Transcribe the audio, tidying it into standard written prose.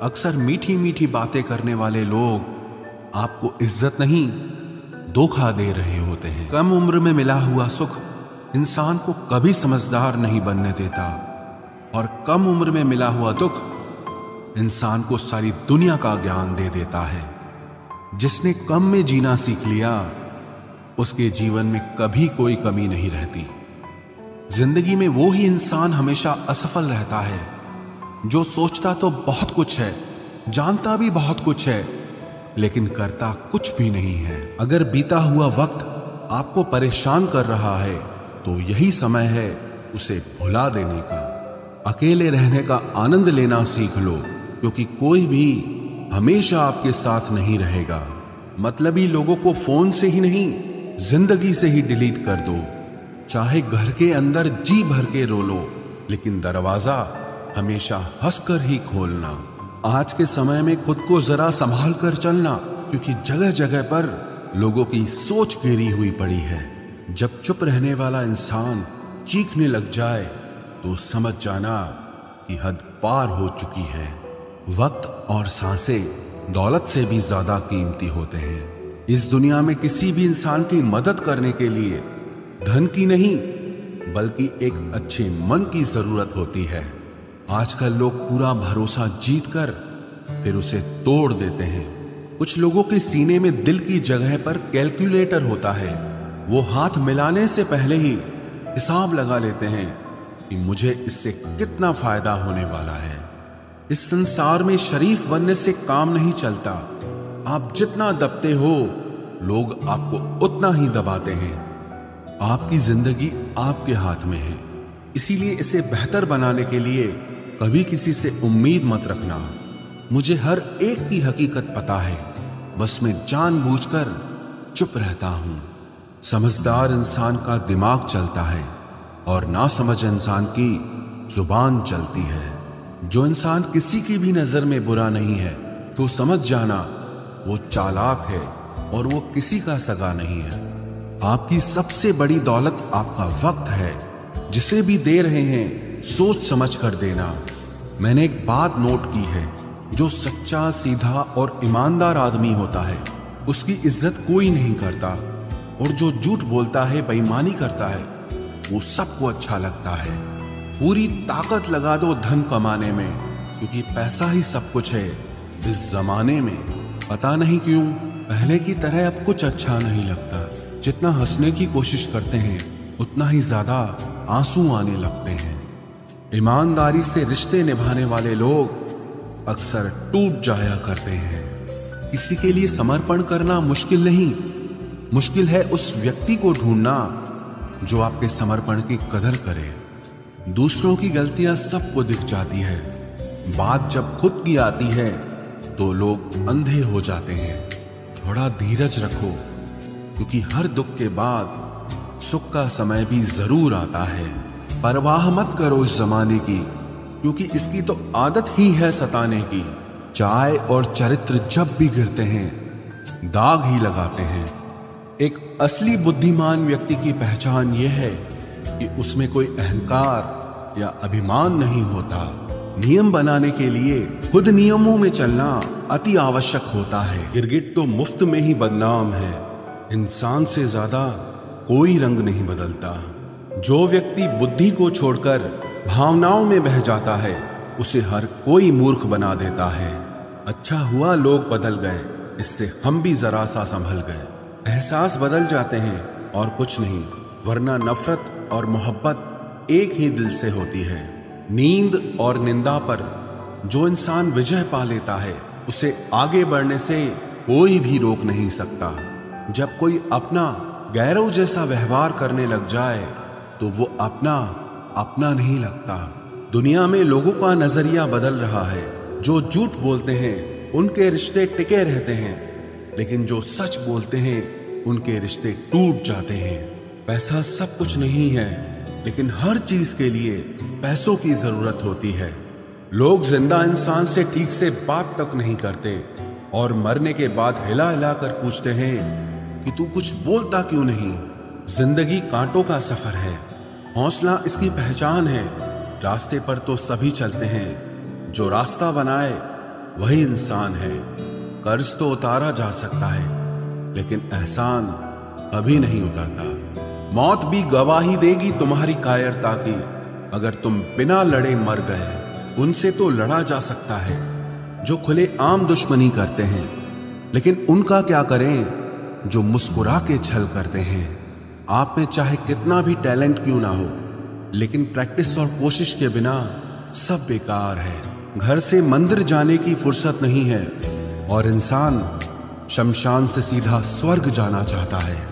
अक्सर मीठी मीठी बातें करने वाले लोग आपको इज्जत नहीं, धोखा दे रहे होते हैं। कम उम्र में मिला हुआ सुख इंसान को कभी समझदार नहीं बनने देता, और कम उम्र में मिला हुआ दुख इंसान को सारी दुनिया का ज्ञान दे देता है। जिसने कम में जीना सीख लिया, उसके जीवन में कभी कोई कमी नहीं रहती। जिंदगी में वो ही इंसान हमेशा असफल रहता है जो सोचता तो बहुत कुछ है, जानता भी बहुत कुछ है, लेकिन करता कुछ भी नहीं है। अगर बीता हुआ वक्त आपको परेशान कर रहा है तो यही समय है उसे भुला देने का। अकेले रहने का आनंद लेना सीख लो, क्योंकि कोई भी हमेशा आपके साथ नहीं रहेगा। मतलबी लोगों को फोन से ही नहीं, जिंदगी से ही डिलीट कर दो। चाहे घर के अंदर जी भर के रो लो, लेकिन दरवाजा हमेशा हंसकर ही खोलना। आज के समय में खुद को जरा संभाल कर चलना, क्योंकि जगह जगह पर लोगों की सोच घेरी हुई पड़ी है। जब चुप रहने वाला इंसान चीखने लग जाए तो समझ जाना कि हद पार हो चुकी है। वक्त और सांसें दौलत से भी ज्यादा कीमती होते हैं। इस दुनिया में किसी भी इंसान की मदद करने के लिए धन की नहीं, बल्कि एक अच्छे मन की जरूरत होती है। आजकल लोग पूरा भरोसा जीतकर फिर उसे तोड़ देते हैं। कुछ लोगों के सीने में दिल की जगह पर कैलकुलेटर होता है। वो हाथ मिलाने से पहले ही हिसाब लगा लेते हैं कि मुझे इससे कितना फायदा होने वाला है। इस संसार में शरीफ बनने से काम नहीं चलता। आप जितना दबते हो, लोग आपको उतना ही दबाते हैं। आपकी जिंदगी आपके हाथ में है, इसीलिए इसे बेहतर बनाने के लिए कभी किसी से उम्मीद मत रखना। मुझे हर एक की हकीकत पता है, बस मैं जानबूझकर चुप रहता हूं। समझदार इंसान का दिमाग चलता है और नासमझ इंसान की जुबान चलती है। जो इंसान किसी की भी नजर में बुरा नहीं है तो समझ जाना वो चालाक है और वो किसी का सगा नहीं है। आपकी सबसे बड़ी दौलत आपका वक्त है। जिसे भी दे रहे हैं सोच समझ कर देना। मैंने एक बात नोट की है, जो सच्चा, सीधा और ईमानदार आदमी होता है उसकी इज्जत कोई नहीं करता, और जो झूठ बोलता है, बेईमानी करता है, वो सबको अच्छा लगता है। पूरी ताकत लगा दो धन कमाने में, क्योंकि पैसा ही सब कुछ है इस जमाने में। पता नहीं क्यों पहले की तरह अब कुछ अच्छा नहीं लगता। जितना हंसने की कोशिश करते हैं उतना ही ज्यादा आंसू आने लगते हैं। ईमानदारी से रिश्ते निभाने वाले लोग अक्सर टूट जाया करते हैं। किसी के लिए समर्पण करना मुश्किल नहीं, मुश्किल है उस व्यक्ति को ढूंढना जो आपके समर्पण की कदर करे। दूसरों की गलतियां सबको दिख जाती है, बात जब खुद की आती है तो लोग अंधे हो जाते हैं। थोड़ा धीरज रखो, क्योंकि हर दुख के बाद सुख का समय भी जरूर आता है। परवाह मत करो इस जमाने की, क्योंकि इसकी तो आदत ही है सताने की। चाय और चरित्र जब भी गिरते हैं दाग ही लगाते हैं। एक असली बुद्धिमान व्यक्ति की पहचान यह है कि उसमें कोई अहंकार या अभिमान नहीं होता। नियम बनाने के लिए खुद नियमों में चलना अति आवश्यक होता है। गिरगिट तो मुफ्त में ही बदनाम है। इंसान से ज्यादा कोई रंग नहीं बदलता। जो व्यक्ति बुद्धि को छोड़कर भावनाओं में बह जाता है, उसे हर कोई मूर्ख बना देता है। अच्छा हुआ लोग बदल गए, इससे हम भी जरा सा संभल गए। एहसास बदल जाते हैं और कुछ नहीं, वरना नफरत और मोहब्बत एक ही दिल से होती है। नींद और निंदा पर जो इंसान विजय पा लेता है, उसे आगे बढ़ने से कोई भी रोक नहीं सकता। जब कोई अपना गैरों जैसा व्यवहार करने लग जाए तो वो अपना नहीं लगता। दुनिया में लोगों का नजरिया बदल रहा है। जो झूठ बोलते हैं उनके रिश्ते टिके रहते हैं, लेकिन जो सच बोलते हैं उनके रिश्ते टूट जाते हैं। पैसा सब कुछ नहीं है, लेकिन हर चीज के लिए पैसों की जरूरत होती है। लोग जिंदा इंसान से ठीक से बात तक नहीं करते और मरने के बाद हिला हिला कर पूछते हैं कि तू कुछ बोलता क्यों नहीं। जिंदगी कांटों का सफर है, हौसला इसकी पहचान है। रास्ते पर तो सभी चलते हैं, जो रास्ता बनाए वही इंसान है। कर्ज तो उतारा जा सकता है, लेकिन एहसान कभी नहीं उतरता। मौत भी गवाही देगी तुम्हारी कायरता की। अगर तुम बिना लड़े मर गए, उनसे तो लड़ा जा सकता है जो खुले आम दुश्मनी करते हैं, लेकिन उनका क्या करें जो मुस्कुरा के छल करते हैं। आप में चाहे कितना भी टैलेंट क्यों ना हो, लेकिन प्रैक्टिस और कोशिश के बिना सब बेकार है। घर से मंदिर जाने की फुर्सत नहीं है और इंसान शमशान से सीधा स्वर्ग जाना चाहता है।